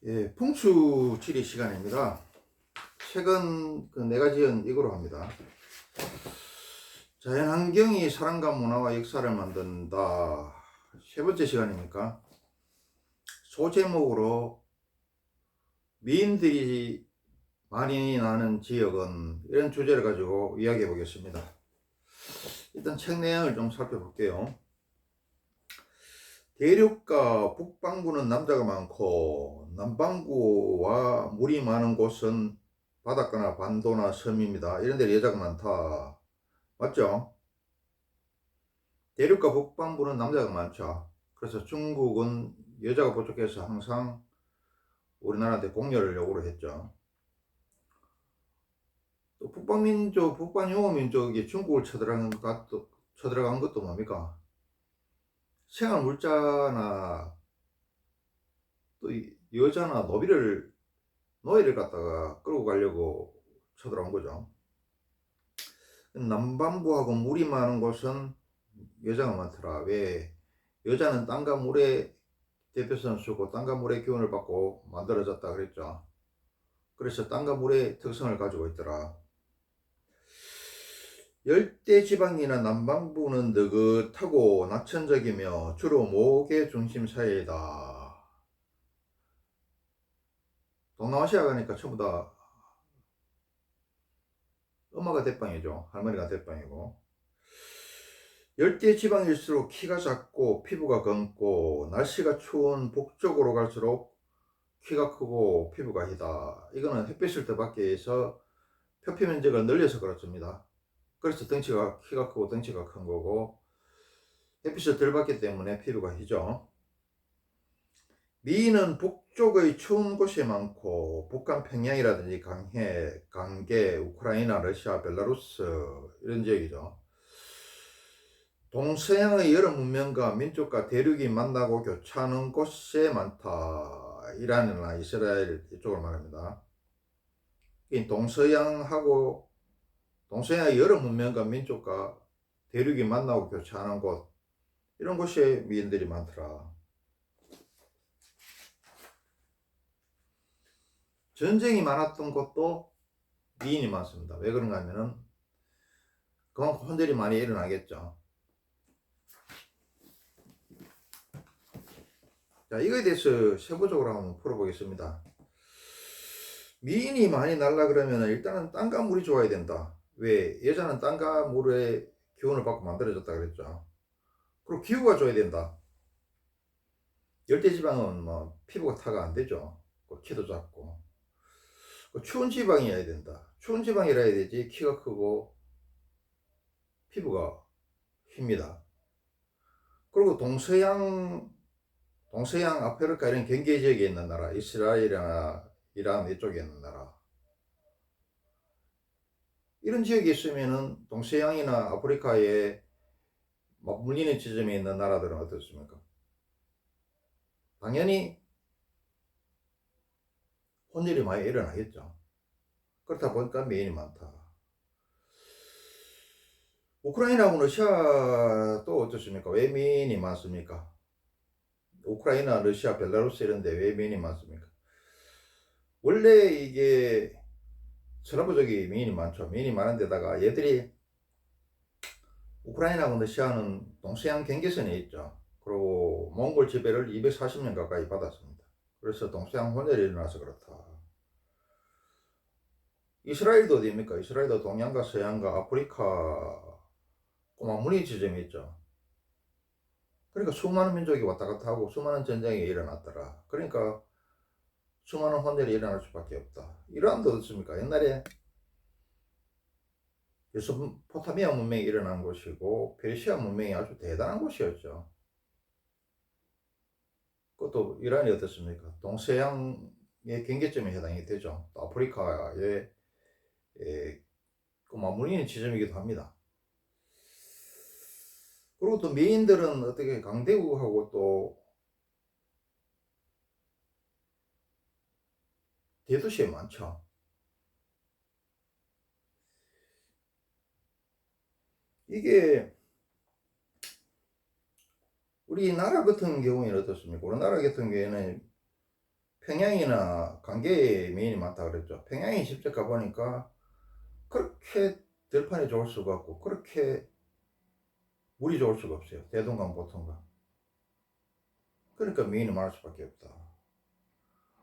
예, 풍수지리 시간입니다. 최근 내가 지은 이거로 합니다. 자연환경이 사람과 문화와 역사를 만든다. 세 번째 시간이니까 소제목으로 미인들이 많이 나는 지역은, 이런 주제를 가지고 이야기해 보겠습니다. 일단 책 내용을 좀 살펴볼게요. 대륙과 북반구는 남자가 많고 남반구와 물이 많은 곳은 바닷가나 반도나 섬입니다. 이런 데 여자가 많다. 맞죠? 대륙과 북반구는 남자가 많죠. 그래서 중국은 여자가 부족해서 항상 우리나라한테 공여를 요구를 했죠. 또 북방민족, 북방용어민족이 중국을 쳐들어간 것도 뭡니까? 생활 물자나 또 여자나 노예를 갖다가 끌고 가려고 쳐들어온 거죠. 남반부하고 물이 많은 곳은 여자가 많더라. 왜? 여자는 땅과 물의 대표선수고 땅과 물의 기운을 받고 만들어졌다 그랬죠. 그래서 땅과 물의 특성을 가지고 있더라. 열대지방이나 남반부는 느긋하고 낙천적이며 주로 목의 중심 사이이다. 동남아시아 가니까 전부 다 엄마가 대빵이죠. 할머니가 대빵이고. 열대지방일수록 키가 작고 피부가 검고, 날씨가 추운 북쪽으로 갈수록 키가 크고 피부가 희다. 이거는 햇빛을 더 받기 위해서 표피 면적을 늘려서 그렇습니다. 그래서 키가 크고 덩치가 큰 거고, 햇빛을 덜 받기 때문에 피부가 희죠. 미인은 북쪽의 추운 곳이 많고, 북한 평양이라든지 강계, 우크라이나, 러시아, 벨라루스 이런 지역이죠. 동서양의 여러 문명과 민족과 대륙이 만나고 교차하는 곳에 많다. 이란이나 이스라엘 이쪽을 말합니다. 동서양의 여러 문명과 민족과 대륙이 만나고 교차하는 곳, 이런 곳에 미인들이 많더라. 전쟁이 많았던 곳도 미인이 많습니다. 왜 그런가 하면은 그만큼 혼혈이 많이 일어나겠죠. 자, 이거에 대해서 세부적으로 한번 풀어보겠습니다. 미인이 많이 날라 그러면 일단은 땅과 물이 좋아야 된다. 왜? 여자는 땅과 물의 기운을 받고 만들어졌다 그랬죠. 그리고 기후가 좋아야 된다. 열대지방은 뭐 피부가 타가 안 되죠. 키도 작고. 추운 지방이어야 된다. 추운 지방이라 해야 되지 키가 크고 피부가 힙니다. 그리고 동서양 아프리카 이런 경계 지역에 있는 나라, 이스라엘이나 이란 이쪽에 있는 나라, 이런 지역에 있으면은 동서양이나 아프리카에 맞물리는 지점에 있는 나라들은 어떻습니까? 당연히 혼혈이 많이 일어나겠죠. 그렇다 보니까 미인이 많다. 우크라이나하고 러시아 또 어떻습니까? 왜 미인이 많습니까? 우크라이나, 러시아, 벨라루스 이런 데 왜 미인이 많습니까? 원래 이게 서라부족이 미인이 많죠. 미인이 많은 데다가 얘들이 우크라이나하고 러시아는 동서양 경계선에 있죠. 그리고 몽골 지배를 240년 가까이 받았습니다. 그래서 동서양 혼혈이 일어나서 그렇다. 이스라엘도 어디입니까? 이스라엘도 동양과 서양과 아프리카 꼬마무늬 지점이 있죠. 그러니까 수많은 민족이 왔다 갔다 하고 수많은 전쟁이 일어났더라. 그러니까 수많은 혼혈이 일어날 수밖에 없다. 이란도 어떻습니까? 옛날에 메소포타미아 문명이 일어난 곳이고 페르시아 문명이 아주 대단한 곳이었죠. 그것도 이란이 어떻습니까? 동서양의 경계점에 해당이 되죠. 또 아프리카의 맞물리는 지점이기도 합니다. 그리고 또 미인들은 어떻게 강대국하고 또 대도시에 많죠. 이게 우리나라 같은 경우에는 어떻습니까? 우리나라 같은 경우에는 평양이나 강계에 미인이 많다 그랬죠. 평양에 직접 가보니까 그렇게 들판이 좋을 수가 없고 그렇게 물이 좋을 수가 없어요. 대동강 보통강. 그러니까 미인이 많을 수밖에 없다.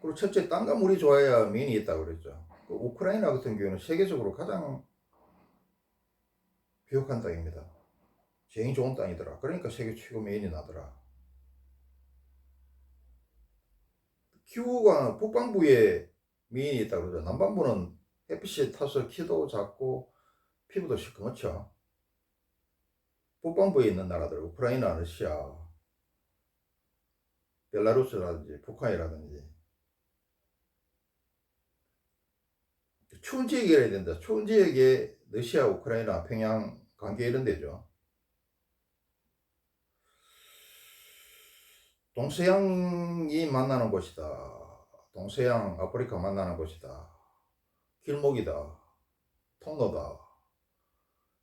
그리고 첫째 땅과 물이 좋아야 미인이 있다고 그랬죠. 그 우크라이나 같은 경우는 세계적으로 가장 비옥한 땅입니다. 제일 좋은 땅이더라. 그러니까 세계 최고 미인이 나더라. 기후가 북반부에 미인이 있다고 그러죠. 남반부는 햇빛이 타서 키도 작고 피부도 시커멓죠. 북반부에 있는 나라들, 우크라이나, 러시아, 벨라루스라든지 북한이라든지 추운 지역이 해야 된다. 추운 지역에 러시아, 우크라이나, 평양, 관계 이런 데죠. 동서양이 만나는 곳이다. 동서양, 아프리카 만나는 곳이다. 길목이다. 통로다.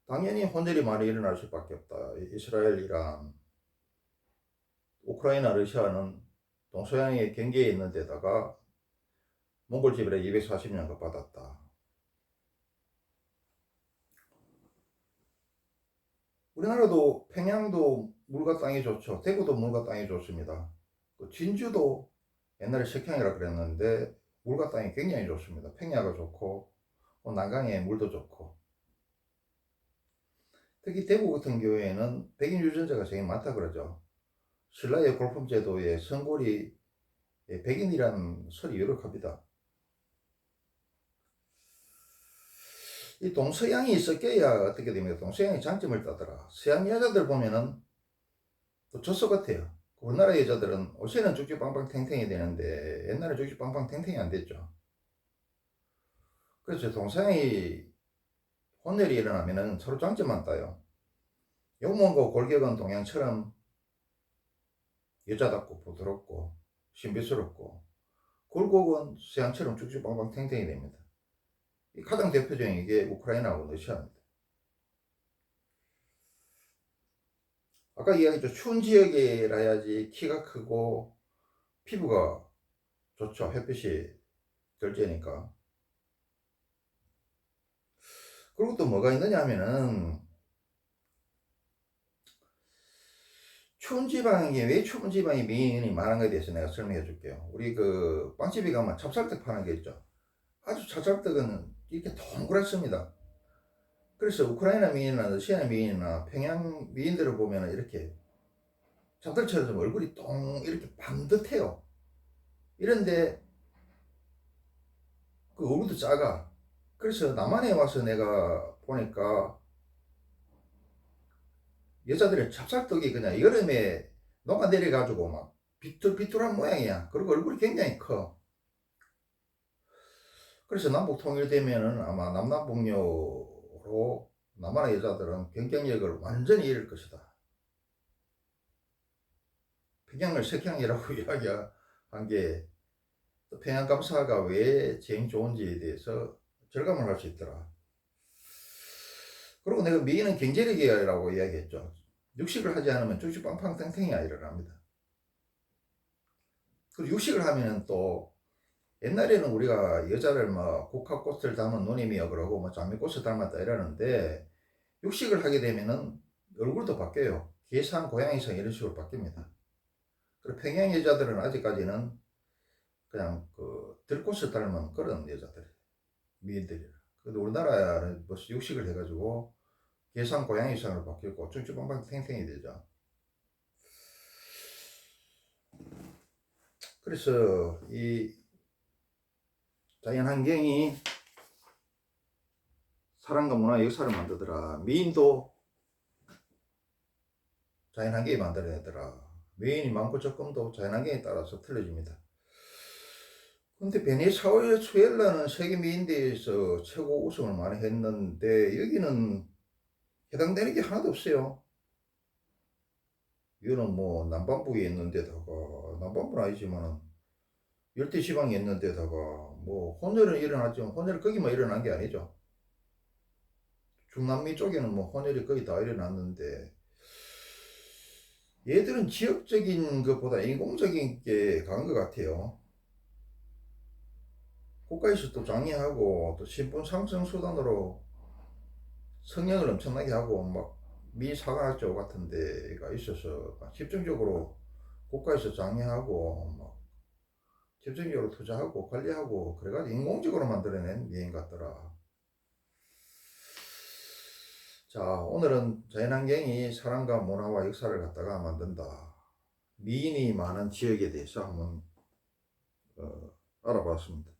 당연히 혼혈이 많이 일어날 수밖에 없다. 이스라엘, 이란, 우크라이나, 러시아는 동서양의 경계에 있는 데다가 몽골 지배를 240년간 받았다. 우리나라도 평양도 물과 땅이 좋죠. 대구도 물과 땅이 좋습니다. 진주도 옛날에 석향이라 그랬는데 물과 땅이 굉장히 좋습니다. 평야가 좋고 난강에 물도 좋고 특히 대구 같은 경우에는 백인 유전자가 제일 많다 그러죠. 신라의 골품 제도에 성골이 백인이라는 설이 유력합니다. 이 동서양이 섞여야 어떻게 됩니까? 동서양이 장점을 따더라. 서양 여자들 보면은 또 젖소 같아요. 우리나라 여자들은 옷에는 쭉쭉빵빵 탱탱이 되는데 옛날에 쭉쭉빵빵 탱탱이 안 됐죠. 그래서 동서양이 혼혈이 일어나면은 서로 장점만 따요. 용몬과 골격은 동양처럼 여자답고 부드럽고 신비스럽고 굴곡은 서양처럼 쭉쭉빵빵 탱탱이 됩니다. 가장 대표적인 게 우크라이나하고 러시아입니다. 아까 이야기했죠. 추운 지역이라 해야지 키가 크고 피부가 좋죠. 햇빛이 덜 쬐니까. 그리고 또 뭐가 있느냐 하면은 추운 지방이 왜 추운 지방이 미인이 많은 것에 대해서 내가 설명해 줄게요. 우리 그 빵집에 가면 찹쌀떡 파는 게 있죠. 아주 찹쌀떡은 이렇게 동그랗습니다. 그래서 우크라이나 미인이나 러시아 미인이나 평양 미인들을 보면 이렇게 찹쌀처럼 얼굴이 똥 이렇게 반듯해요. 이런데 그 얼굴도 작아. 그래서 남한에 와서 내가 보니까 여자들의 찹쌀떡이 그냥 여름에 녹아내려가지고 막 비뚤비뚤한 모양이야. 그리고 얼굴이 굉장히 커. 그래서 남북 통일되면은 아마 남남북녀로 남한의 여자들은 경쟁력을 완전히 잃을 것이다. 평양을 석향이라고 이야기한 게 평양감사가 왜 제일 좋은지에 대해서 절감을 할 수 있더라. 그리고 내가 미인은 경제력이라고 이야기했죠. 육식을 하지 않으면 쭉쭉빵빵 탱탱이 일어납니다. 그리고 육식을 하면은 또 옛날에는 우리가 여자를 뭐 국화꽃을 닮은 누님이여 그러고 뭐 장미꽃을 닮았다 이러는데 육식을 하게 되면은 얼굴도 바뀌어요. 계산 고양이상 이런 식으로 바뀝니다. 그리고 평양 여자들은 아직까지는 그냥 그 들꽃을 닮은 그런 여자들 미인들이라. 근데 우리나라는 벌써 육식을 해가지고 계산 고양이상으로 바뀌고 쭉쭉빵빵 탱탱이 되죠. 그래서 이 자연환경이 사랑과 문화 역사를 만들더라. 미인도 자연환경이 만들어내더라. 미인이 많고 적금도 자연환경에 따라서 틀려집니다. 근데 베네수엘라는 세계 미인대회에서 최고 우승을 많이 했는데 여기는 해당되는 게 하나도 없어요. 이거는 뭐 남반부에 있는 데다가 남반부는 아니지만 열대지방에 있는 데다가 뭐 혼혈은 일어났지만 혼혈 거기만 일어난 게 아니죠. 중남미 쪽에는 뭐 혼혈이 거의 다 일어났는데 얘들은 지역적인 것보다 인공적인 게 강한 것 같아요. 국가에서 또 장려하고 또 신분 상승 수단으로 성령을 엄청나게 하고 막 미사관학교 같은 데가 있어서 집중적으로 국가에서 장려하고 막 집중적으로 투자하고 관리하고 그래가지고 인공적으로 만들어낸 미인 같더라. 자, 오늘은 자연환경이 사람과 문화와 역사를 갖다가 만든다. 미인이 많은 지역에 대해서 한번 알아봤습니다.